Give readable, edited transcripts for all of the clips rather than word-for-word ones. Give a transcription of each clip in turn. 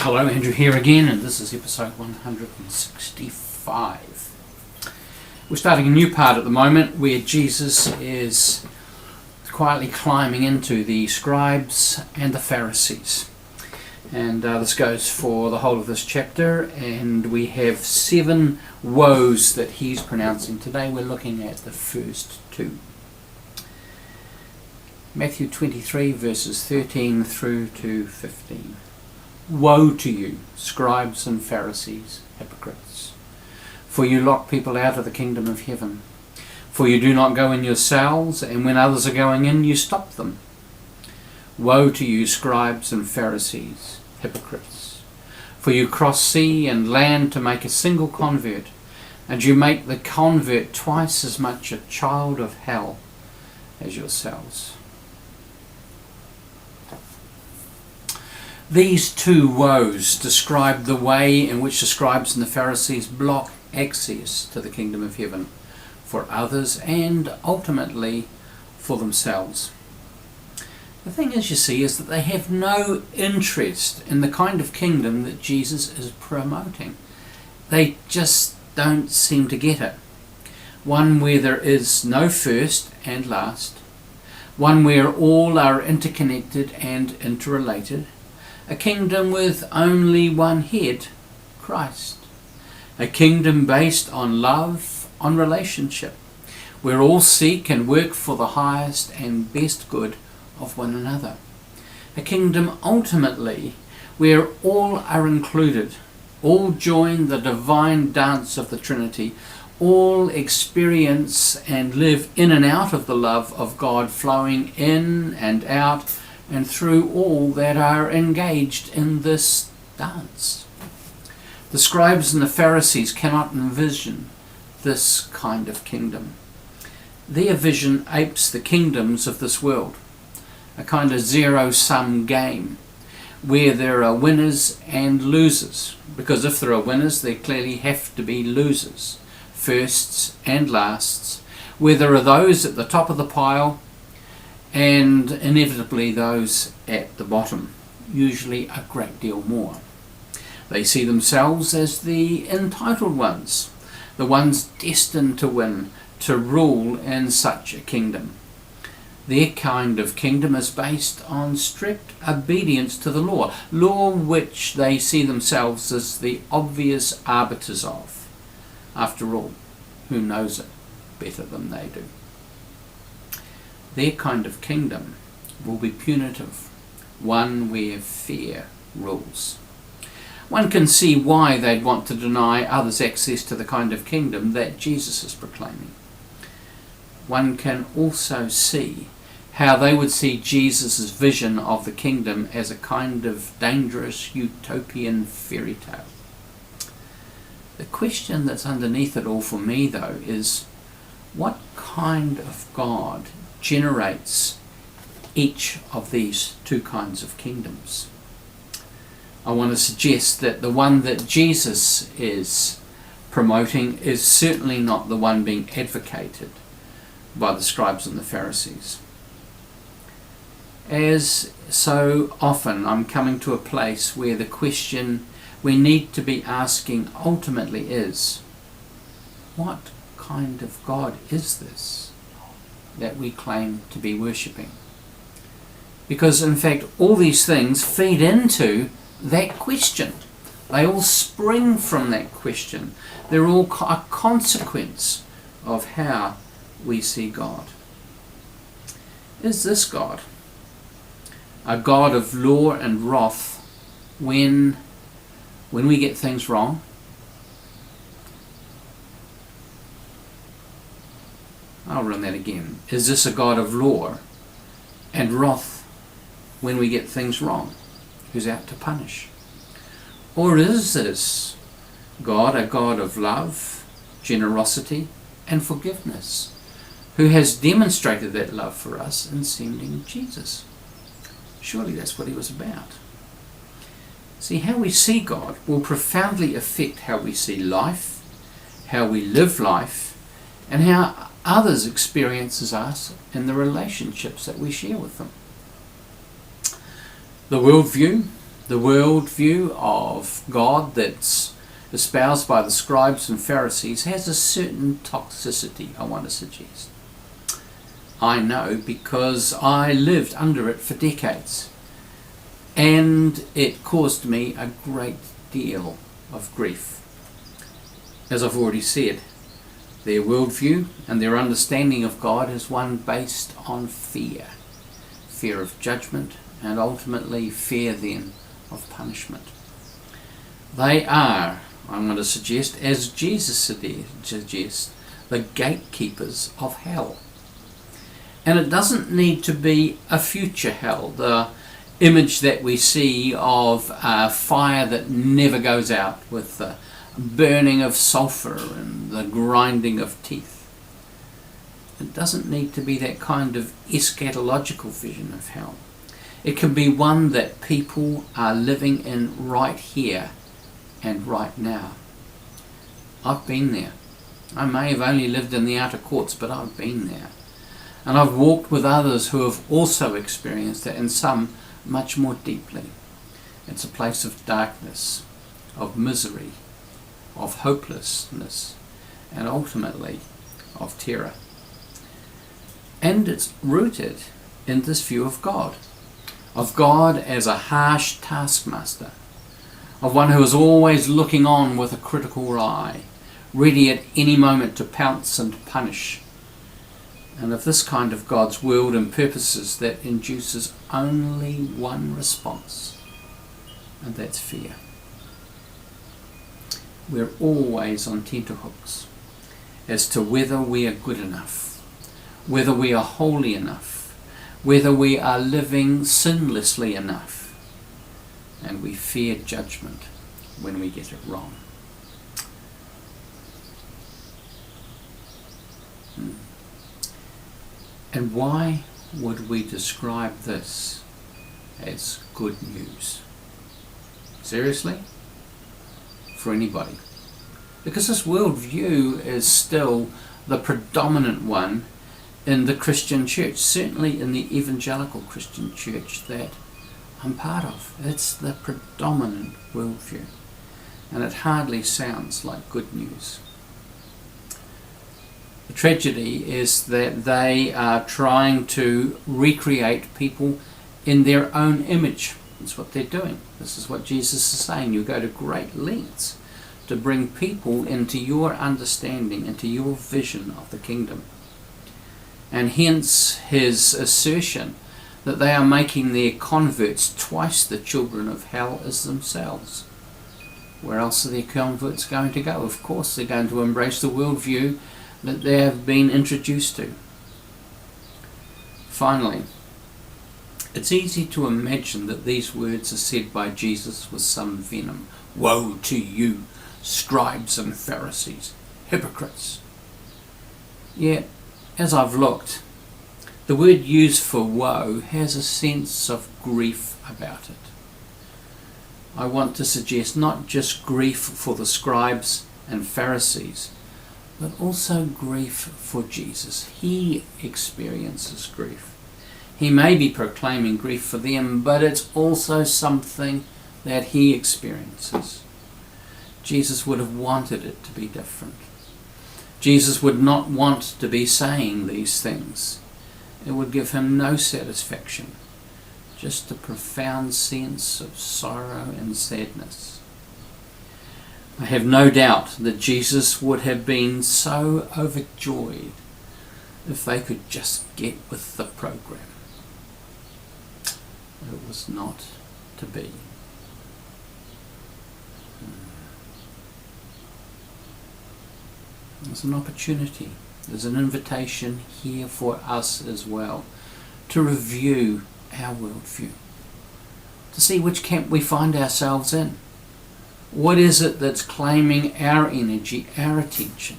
Hello, Andrew here again, and this is episode 165. We're starting a new part at the moment where Jesus is quietly climbing into the Scribes and the Pharisees. And this goes for the whole of this chapter, and we have 7 woes that he's pronouncing. Today we're looking at the first 2. Matthew 23 verses 13 through to 15. Woe to you, scribes and Pharisees, hypocrites! For you lock people out of the kingdom of heaven. For you do not go in yourselves, and when others are going in, you stop them. Woe to you, scribes and Pharisees, hypocrites! For you cross sea and land to make a single convert, and you make the convert twice as much a child of hell as yourselves. These 2 woes describe the way in which the scribes and the Pharisees block access to the kingdom of heaven for others and ultimately for themselves. The thing is, you see, is that they have no interest in the kind of kingdom that Jesus is promoting. They just don't seem to get it. One where there is no first and last. One where all are interconnected and interrelated. A kingdom with only one head, Christ. A kingdom based on love, on relationship, where all seek and work for the highest and best good of one another. A kingdom ultimately where all are included, all join the divine dance of the Trinity, all experience and live in and out of the love of God, flowing in and out and through all that are engaged in this dance. The scribes and the Pharisees cannot envision this kind of kingdom. Their vision apes the kingdoms of this world, a kind of zero-sum game where there are winners and losers, because if there are winners there clearly have to be losers, firsts and lasts, where there are those at the top of the pile and inevitably those at the bottom, usually a great deal more. They see themselves as the entitled ones, the ones destined to win, to rule in such a kingdom. Their kind of kingdom is based on strict obedience to the law which they see themselves as the obvious arbiters of. After all, who knows it better than they do? Their kind of kingdom will be punitive, one where fear rules. One can see why they'd want to deny others access to the kind of kingdom that Jesus is proclaiming. One can also see how they would see Jesus' vision of the kingdom as a kind of dangerous utopian fairy tale. The question that's underneath it all for me, though, is what kind of God generates each of these 2 kinds of kingdoms? I want to suggest that the one that Jesus is promoting is certainly not the one being advocated by the scribes and the Pharisees. As so often, I'm coming to a place where the question we need to be asking ultimately is, what kind of God is this that we claim to be worshipping? Because in fact all these things feed into that question. They all spring from that question. They're all a consequence of how we see God. Is this God a God of law and wrath when we get things wrong? I'll run that again. Is this a God of law and wrath when we get things wrong, who's out to punish? Or is this God a God of love, generosity and forgiveness, who has demonstrated that love for us in sending Jesus? Surely that's what he was about. See, how we see God will profoundly affect how we see life, how we live life, and how others experiences us in the relationships that we share with them. The worldview, The worldview of God that's espoused by the Scribes and Pharisees has a certain toxicity, I want to suggest. I know because I lived under it for decades, and it caused me a great deal of grief. As I've already said, their worldview and their understanding of God is one based on fear. Fear of judgment, and ultimately fear then of punishment. They are, I'm going to suggest, as Jesus suggests, the gatekeepers of hell. And it doesn't need to be a future hell, the image that we see of a fire that never goes out, with the burning of sulfur and the grinding of teeth. It doesn't need to be that kind of eschatological vision of hell. It can be one that people are living in right here and right now. I've been there. I may have only lived in the outer courts, but I've been there. And I've walked with others who have also experienced it, and some much more deeply. It's a place of darkness, of misery, of hopelessness, and ultimately of terror. And it's rooted in this view of God as a harsh taskmaster, of one who is always looking on with a critical eye, ready at any moment to pounce and punish, and of this kind of God's world and purposes that induces only one response, and that's fear. We're always on tenterhooks as to whether we are good enough, whether we are holy enough, whether we are living sinlessly enough, and we fear judgment when we get it wrong. And why would we describe this as good news? Seriously? For anybody? Because this worldview is still the predominant one in the Christian church, certainly in the evangelical Christian church that I'm part of. It's the predominant worldview, and it hardly sounds like good news. The tragedy is that they are trying to recreate people in their own image. That's what they're doing. This is what Jesus is saying. You go to great lengths to bring people into your understanding, into your vision of the kingdom. And hence his assertion that they are making their converts twice the children of hell as themselves. Where else are their converts going to go? Of course they're going to embrace the worldview that they have been introduced to. Finally, it's easy to imagine that these words are said by Jesus with some venom. Woe to you, scribes and Pharisees, hypocrites. Yet, as I've looked, the word used for woe has a sense of grief about it. I want to suggest not just grief for the scribes and Pharisees, but also grief for Jesus. He experiences grief. He may be proclaiming grief for them, but it's also something that he experiences. Jesus would have wanted it to be different. Jesus would not want to be saying these things. It would give him no satisfaction, just a profound sense of sorrow and sadness. I have no doubt that Jesus would have been so overjoyed if they could just get with the program. It was not to be. There's an opportunity, there's an invitation here for us as well to review our worldview, to see which camp we find ourselves in. What is it that's claiming our energy, our attention?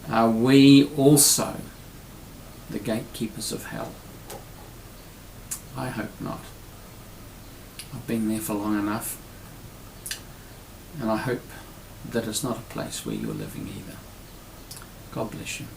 Are we also the gatekeepers of hell? I hope not. I've been there for long enough, and I hope that it's not a place where you're living either. God bless you.